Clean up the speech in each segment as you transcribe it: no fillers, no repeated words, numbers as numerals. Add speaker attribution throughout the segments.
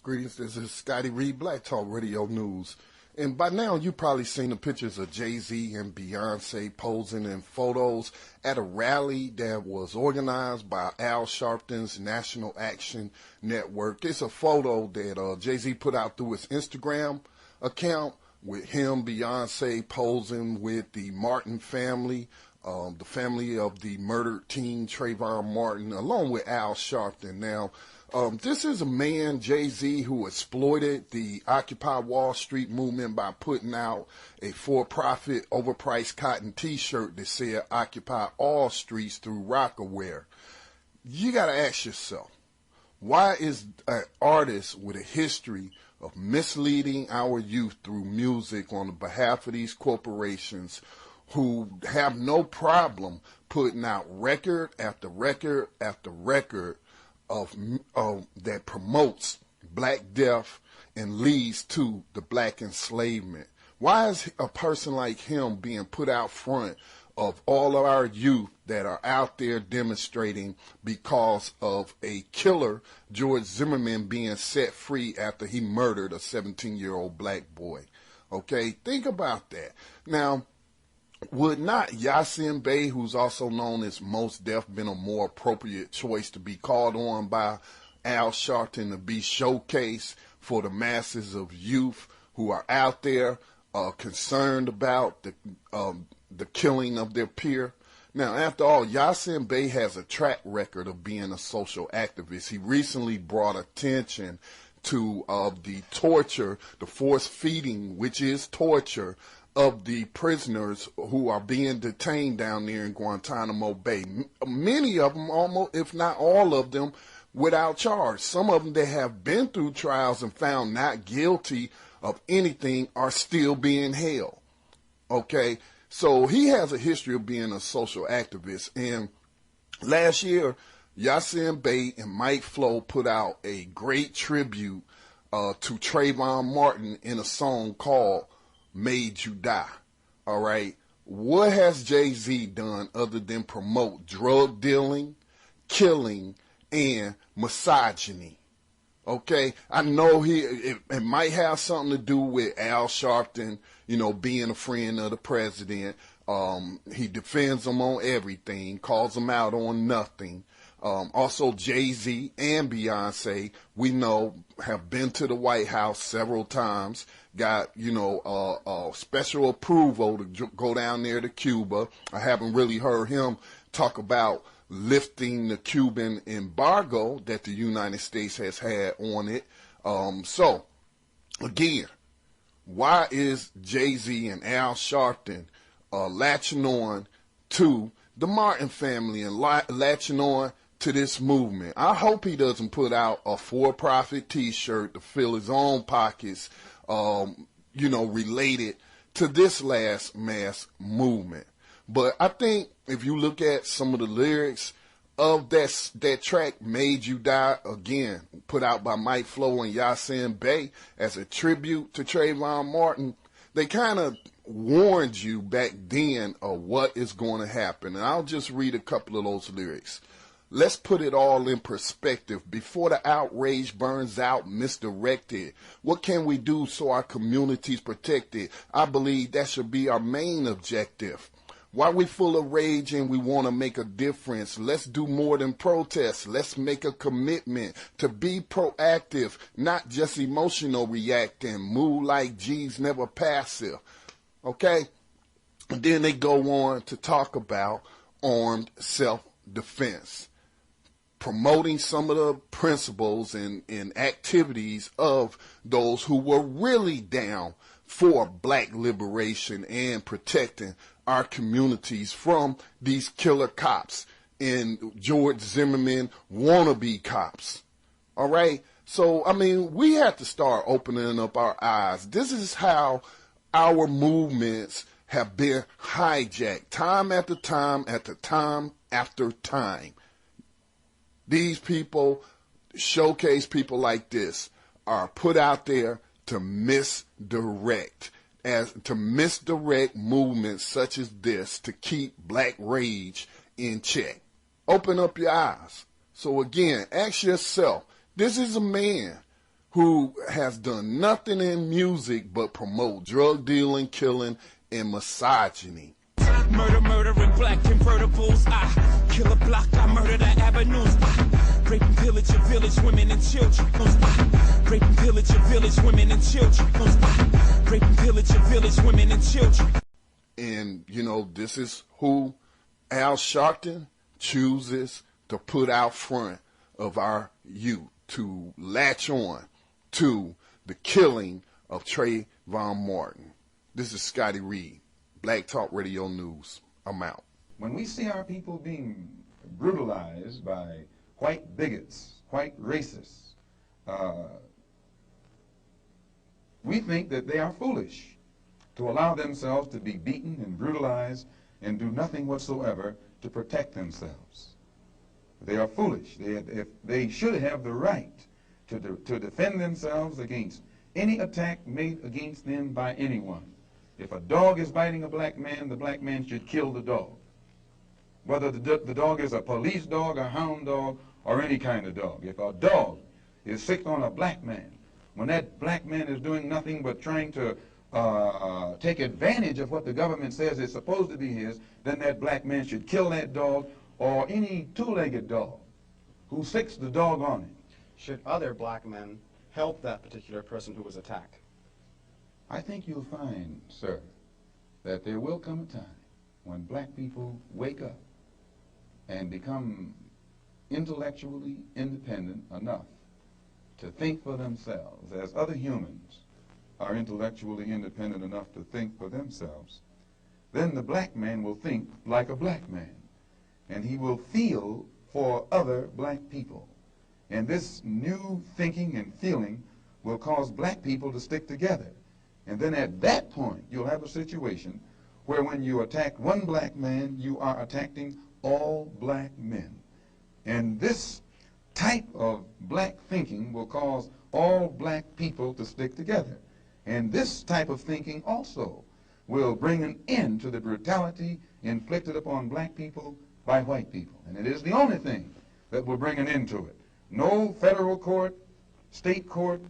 Speaker 1: Greetings, this is Scotty Reed, Black Talk Radio News. And by now, you've probably seen the pictures of Jay-Z and Beyonce posing in photos at a rally that was organized by Al Sharpton's National Action Network. It's a photo that Jay-Z put out through his Instagram account with him, Beyonce, posing with the Martin family, the family of the murdered teen Trayvon Martin, along with Al Sharpton. Now, this is a man, Jay-Z, who exploited the Occupy Wall Street movement by putting out a for-profit, overpriced cotton T-shirt that said Occupy All Streets through Rockaware. You got to ask yourself, why is an artist with a history of misleading our youth through music on the behalf of these corporations who have no problem putting out record after record after record of that promotes black death and leads to the black enslavement? Why is a person like him being put out front of all of our youth that are out there demonstrating because of a killer, George Zimmerman, being set free after he murdered a 17-year-old black boy? Okay, think about that. Now, would not Yasin Bey, who's also known as Mos Def, been a more appropriate choice to be called on by Al Sharpton to be showcased for the masses of youth who are out there concerned about the killing of their peer? Now, after all, Yasin Bey has a track record of being a social activist. He recently brought attention to the torture, the force feeding, which is torture, of the prisoners who are being detained down there in Guantanamo Bay. Many of them, almost, if not all of them, without charge. Some of them that have been through trials and found not guilty of anything are still being held. Okay? So he has a history of being a social activist. And last year, Yasin Bey and Mike Flo put out a great tribute to Trayvon Martin in a song called Made You Die. All right. What has Jay-Z done other than promote drug dealing, killing, and misogyny? Okay. I know it might have something to do with Al Sharpton, being a friend of the president. He defends him on everything, calls him out on nothing. Also, Jay-Z and Beyonce, we know, have been to the White House several times, got, special approval to go down there to Cuba. I haven't really heard him talk about lifting the Cuban embargo that the United States has had on it. So, again, why is Jay-Z and Al Sharpton latching on to the Martin family and latching on to this movement? I hope he doesn't put out a for-profit T-shirt to fill his own pockets, related to this last mass movement. But I think if you look at some of the lyrics of that track, Made You Die, again, put out by Mike Flo and Yasin Bey as a tribute to Trayvon Martin, they kind of warned you back then of what is going to happen. And I'll just read a couple of those lyrics. Let's put it all in perspective. Before the outrage burns out, misdirected. What can we do so our community's protected? I believe that should be our main objective. While we full of rage and we want to make a difference, let's do more than protest. Let's make a commitment to be proactive, not just emotional reacting. Move like G's, never passive. Okay? And then they go on to talk about armed self-defense, promoting some of the principles and activities of those who were really down for black liberation and protecting our communities from these killer cops and George Zimmerman wannabe cops. All right? So, we have to start opening up our eyes. This is how our movements have been hijacked time after time after time after time. These people, showcase people like this, are put out there to misdirect movements such as this to keep black rage in check. Open up your eyes. So again, ask yourself, this is a man who has done nothing in music but promote drug dealing, killing, and misogyny.
Speaker 2: Murdering black convertibles. I kill a block, I murder the avenues. I rape and pillage your village, women and children. I rape and pillage your village, women and children. I rape and pillage your village, women and children.
Speaker 1: And, this is who Al Sharpton chooses to put out front of our youth to latch on to the killing of Trayvon Martin. This is Scotty Reed, Black Talk Radio News. I'm out.
Speaker 3: When we see our people being brutalized by white bigots, white racists, we think that they are foolish to allow themselves to be beaten and brutalized and do nothing whatsoever to protect themselves. They are foolish. They should have the right to defend themselves against any attack made against them by anyone. If a dog is biting a black man, the black man should kill the dog. Whether the dog is a police dog, a hound dog, or any kind of dog. If a dog is sick on a black man, when that black man is doing nothing but trying to take advantage of what the government says is supposed to be his, then that black man should kill that dog or any two-legged dog who sicks the dog on it.
Speaker 4: Should other black men help that particular person who was attacked?
Speaker 3: I think you'll find, sir, that there will come a time when black people wake up and become intellectually independent enough to think for themselves, as other humans are intellectually independent enough to think for themselves. Then the black man will think like a black man, and he will feel for other black people. And this new thinking and feeling will cause black people to stick together. And then at that point, you'll have a situation where when you attack one black man, you are attacking all black men. And this type of black thinking will cause all black people to stick together. And this type of thinking also will bring an end to the brutality inflicted upon black people by white people. And it is the only thing that will bring an end to it. No federal court, state court,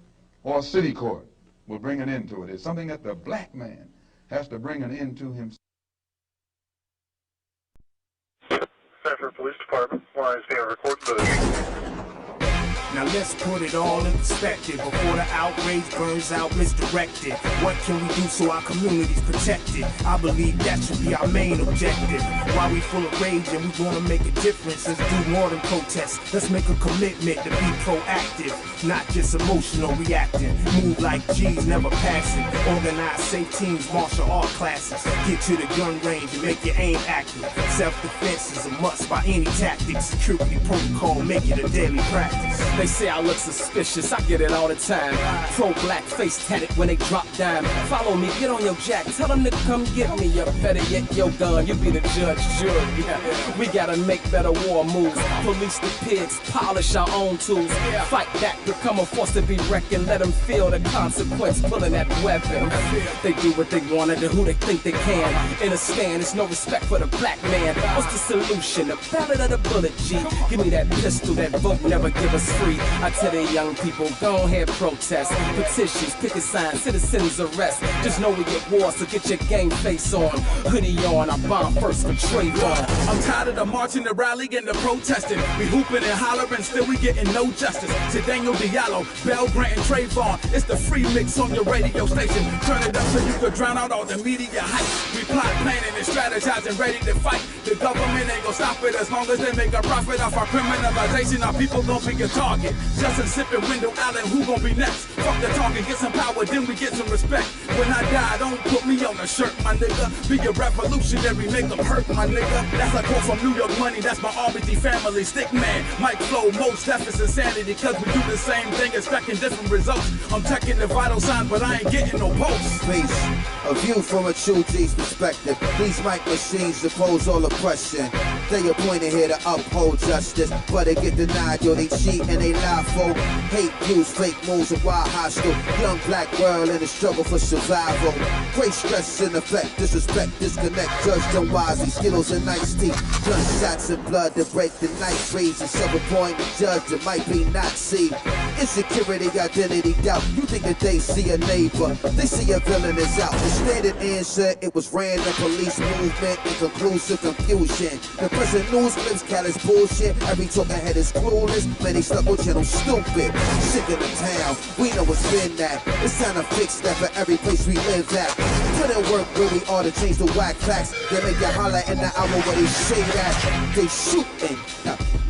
Speaker 3: or city court will bring an end to it. It's something that the black man has to bring an end to himself.
Speaker 5: Sanford Police Department, lines being recorded.
Speaker 6: Now let's put it all in perspective before the outrage burns out misdirected. What can we do so our community's protected? I believe that should be our main objective. While we full of rage and we want to make a difference, let's do more than protest. Let's make a commitment to be proactive, not just emotional reacting. Move like G's, never passing. Organize safe teams, martial art classes. Get to the gun range and make your aim active. Self-defense is a must by any tactic. Security protocol, make it a daily practice.
Speaker 7: They say I look suspicious, I get it all the time. Pro-black face tatted when they drop down. Follow me, get on your jack, tell them to come get me. You better yet your gun, you be the judge, jury. We gotta make better war moves. Police the pigs, polish our own tools. Fight back, become a force to be reckoned. Let them feel the consequence, pulling that weapon. They do what they wanna do, who they think they can. In a stand, there's no respect for the black man. What's the solution? The ballot of the bullet, G. Give me that pistol, that vote never give us free. I tell the young people, go ahead, protest. Petitions, picket signs, citizens arrest. Just know we get war, so get your game face on. Hoodie on, I bomb first for Trayvon.
Speaker 8: I'm tired of the marching, the rally, and the protesting. We hooping and hollering, still we getting no justice. To Daniel Diallo, Bell Grant, and Trayvon. It's the free mix on your radio station. Turn it up so you can drown out all the media hype. We plot, planning, and strategizing, ready to fight. The government ain't gonna stop it as long as they make a profit off our criminalization. Our people gonna be a target. Justin sipping Wendell Allen, who gon' be next? Fuck the talking, get some power, then we get some respect. When I die, don't put me on a shirt, my nigga. Be a revolutionary, make them hurt, my nigga. That's a quote from New York Money, that's my RBG family. Stick man, Mike Flow, most death is insanity. Cause we do the same thing, expecting different results. I'm checking the vital signs, but I ain't getting no pulse.
Speaker 9: Peace, a view from a true G's perspective. These mic machines oppose all oppression. They appointed here to uphold justice, but they get denied, yo, they cheat and they ain't lie, folk. Hate views, fake moves, and wild hostile. Young black world in a struggle for survival. Great stress in effect, disrespect, disconnect, judge them wisely. Skittles and nice teeth, gunshots and blood that break the night. Rage and self-appointed judge that might be not see. Insecurity, identity, doubt. You think that they see a neighbor, they see a villain is out. The standard answer, it was random police movement and conclusive confusion. The present news clips, callous bullshit. Every talking head is clueless. Man, they stuck with channel stupid. Sick of the town, we know it's been that. It's time to fix that for every place we live at. Put in work where we are to change the whack facts. They make you holler in the hour where they say that. They shooting,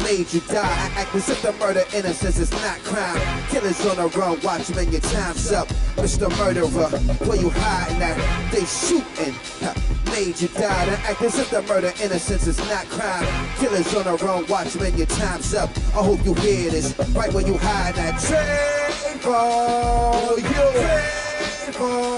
Speaker 9: made you die. I act as if the murder innocence is not crime. Killers on the run, watch them and your time's up. Mr. Murderer, where you hiding at? They shooting, made you die. I act as if the murder innocence is not crime. Killers on the run, watch them and your time's up. I hope you hear this, right where you hide at. Trayvon, Trayvon.